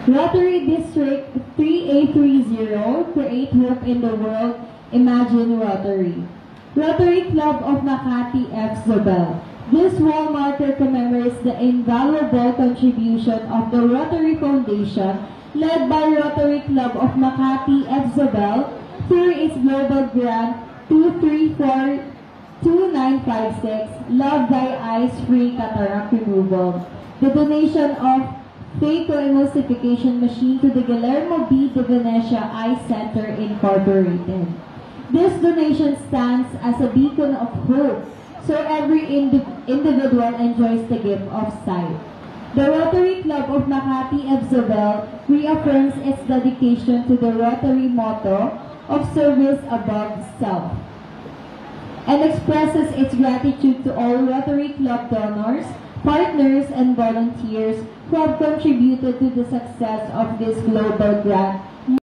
Rotary District 3830, Create Hope in the World, Imagine Rotary. Rotary Club of Makati F. Zobel. This wall marker commemorates the invaluable contribution of the Rotary Foundation, led by Rotary Club of Makati F. Zobel, through its global grant 2342956, Love Thy Eyes Free Cataract Removal. The donation of phacoemulsification machine to the Guillermo B. de Venecia Eye Center Incorporated. This donation stands as a beacon of hope, so every individual enjoys the gift of sight. The Rotary Club of Makati F. Zobel reaffirms its dedication to the Rotary motto of service above self, and expresses its gratitude to all Rotary Club donors, partners, and volunteers who have contributed to the success of this global grant